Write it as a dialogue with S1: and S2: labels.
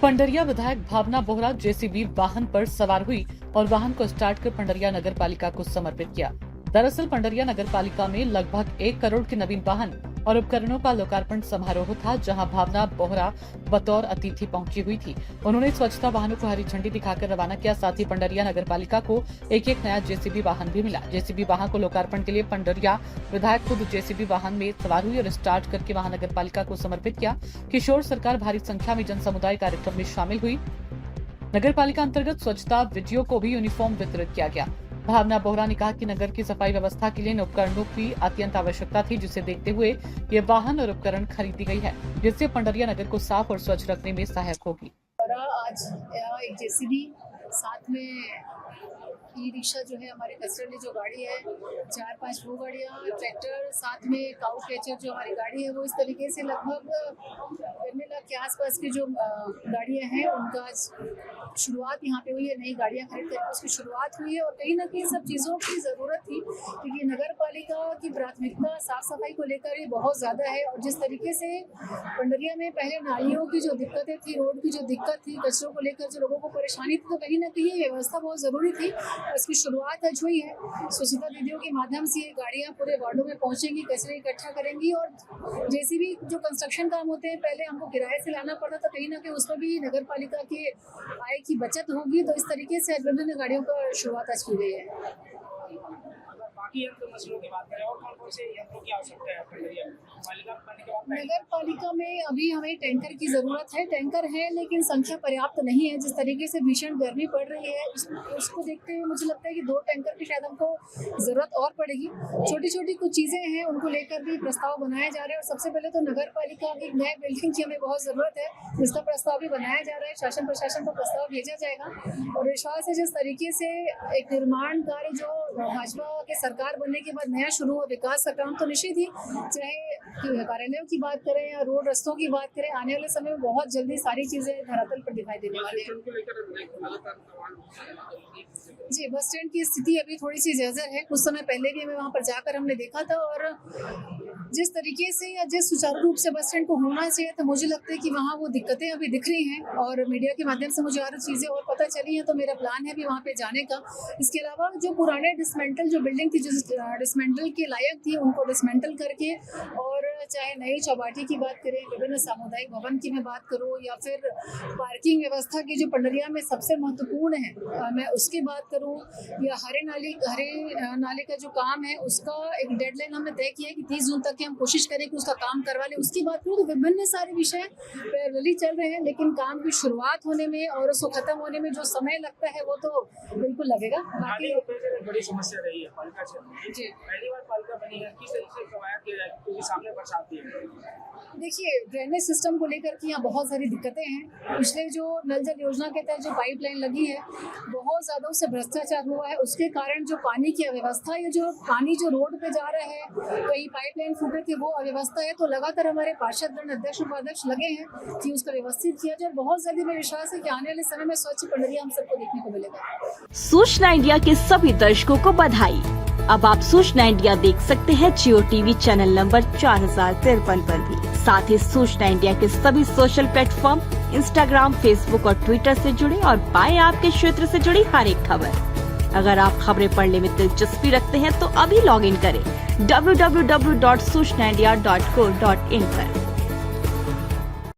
S1: पंडरिया विधायक भावना बोहरा जेसीबी वाहन पर सवार हुई और वाहन को स्टार्ट कर पंडरिया नगर पालिका को समर्पित किया। दरअसल पंडरिया नगर पालिका में लगभग 1 करोड़ के नवीन वाहन और उपकरणों का लोकार्पण समारोह था, जहां भावना बोहरा बतौर अतिथि पहुंची हुई थी। उन्होंने स्वच्छता वाहनों को हरी झंडी दिखाकर रवाना किया। साथ ही पंडरिया नगर पालिका को एक नया जेसीबी वाहन भी मिला। जेसीबी वाहन को लोकार्पण के लिए पंडरिया विधायक खुद जेसीबी वाहन में सवार हुई और स्टार्ट करके महानगर पालिका को समर्पित किया। किशोर सरकार भारी संख्या में जन समुदाय कार्यक्रम में शामिल हुई। नगर पालिका अंतर्गत स्वच्छता वीडियो को भी यूनिफॉर्म वितरित किया गया। भावना बोहरा ने कहा कि नगर की सफाई व्यवस्था के लिए इन उपकरणों की अत्यंत आवश्यकता थी, जिसे देखते हुए ये वाहन और उपकरण खरीदी गई है, जिससे पंडरिया नगर को साफ और स्वच्छ रखने में सहायक होगी।
S2: आज एक जेसीबी, साथ में ई रिक्शा जो है, हमारे कचरे वाली जो गाड़ी है, 4-5 वो गाड़ियाँ, ट्रैक्टर, साथ में काऊ कैचर जो हमारी गाड़ी है, वो इस तरीके से लगभग 50 लाख के आसपास की जो गाड़ियाँ हैं, उनका शुरुआत यहाँ पे हुई है। नई गाड़ियाँ खरीद करके उसकी शुरुआत हुई है और कहीं ना कहीं सब चीज़ों की ज़रूरत थी, क्योंकि नगर पालिका की प्राथमिकता साफ सफाई को लेकर ही बहुत ज़्यादा है। और जिस तरीके से पंडरिया में पहले नालियों की जो दिक्कतें थी, रोड की जो दिक्कत थी, कचरों को लेकर जो लोगों को परेशानी थी, तो कहीं ना कहीं ये व्यवस्था बहुत ज़रूरी थी। इसकी शुरुआत आज हुई है। स्वच्छता दीदियों के माध्यम से ये गाड़ियाँ पूरे वार्डों में पहुँचेंगी, कचरे इकट्ठा करेंगी। और जैसे भी जो कंस्ट्रक्शन काम होते हैं, पहले हमको किराए से लाना पड़ता था, कहीं ना कहीं उसमें भी नगर पालिका के आय की बचत होगी। तो इस तरीके से आज विभिन्न गाड़ियों का शुरुआत आज की गई है।
S3: बाकी यंत्र मशीनों की बात करें और कौन-कौन से यंत्रों की आवश्यकता है पंडरिया में?
S2: नगर पालिका में अभी हमें टैंकर की ज़रूरत है। टैंकर है लेकिन संख्या पर्याप्त नहीं है। जिस तरीके से भीषण गर्मी पड़ रही है, उसको देखते हुए मुझे लगता है कि 2 टैंकर की शायद हमको ज़रूरत और पड़ेगी। छोटी छोटी कुछ चीज़ें हैं, उनको लेकर भी प्रस्ताव बनाए जा रहे हैं। और सबसे पहले तो नगर पालिका की नए बिल्डिंग की हमें बहुत ज़रूरत है, जिसका प्रस्ताव भी बनाया जा रहा है। शासन प्रशासन को प्रस्ताव भेजा जाएगा और विश्वास है जिस तरीके से एक निर्माण कार्य जो भाजपा के सरकार बनने के बाद नया शुरू हुआ विकास का काम, तो निश्चित ही चाहे कार्यालयों की बात करें या रोड रस्तों की बात करें, आने वाले समय में बहुत जल्दी सारी चीजें धरातल पर दिखाई देने वाली हैं। जी, बस स्टैंड की स्थिति अभी थोड़ी सी जर्जर है। कुछ समय पहले भी हमें वहाँ पर जाकर हमने देखा था और जिस तरीके से या जिस सुचारू रूप से बस स्टैंड को होना चाहिए, तो मुझे लगता है कि वहाँ वो दिक्कतें अभी दिख रही हैं। और मीडिया के माध्यम से मुझे और चीज़ें और पता चली हैं, तो मेरा प्लान है अभी वहाँ पे जाने का। इसके अलावा जो पुराने डिसमेंटल जो बिल्डिंग थी, जो डिसमेंटल के लायक थी, उनको डिसमेंटल करके, और चाहे नई चौपाटी की बात करें, विभिन्न सामुदायिक भवन की मैं बात करूँ, या फिर पार्किंग व्यवस्था की जो पंडरिया में सबसे महत्वपूर्ण है, मैं उसकी बात करूँ, या हरे नाले का जो काम है, उसका एक डेडलाइन हमने तय किया है कि 30 जून तक हम कोशिश करें कि उसका काम करवा लें। उसकी बात करूँ तो विभिन्न सारे विषय पैरेलली चल रहे हैं, लेकिन काम की शुरुआत होने में और उसको खत्म होने में जो समय लगता है, वो तो बिल्कुल लगेगा। बाकी
S3: बड़ी समस्या रही है पालिका क्षेत्र में। जी, पहली बार पालिका बनी है, किस तरीके से कवायद किया जाए क्योंकि सामने बरसात है?
S2: देखिए, ड्रेनेज सिस्टम को लेकर के यहाँ बहुत सारी दिक्कतें हैं। पिछले जो नल जल योजना के तहत जो पाइपलाइन लगी है, बहुत ज़्यादा उससे भ्रष्टाचार हुआ है। उसके कारण जो पानी की अव्यवस्था, या जो पानी जो रोड पे जा रहा है, कहीं पाइपलाइन फूटे थे, वो अव्यवस्था है। तो लगातार हमारे पार्षद अध्यक्ष उपाध्यक्ष लगे हैं कि उसका व्यवस्थित किया जाए। बहुत जल्दी मेरा विश्वास है कि आने वाले समय में स्वच्छ पंडरिया हम सबको देखने को मिलेगा।
S4: सूचना इंडिया के सभी दर्शकों को बधाई। अब आप सूचना इंडिया देख सकते हैं जियो टीवी चैनल नंबर 4053 पर भी। साथ ही सूचना इंडिया के सभी सोशल प्लेटफॉर्म इंस्टाग्राम, फेसबुक और ट्विटर से जुड़े और पाएं आपके क्षेत्र से जुड़ी हर एक खबर। अगर आप खबरें पढ़ने में दिलचस्पी रखते हैं तो अभी लॉग इन करें www.सूचनाindia.co.in पर।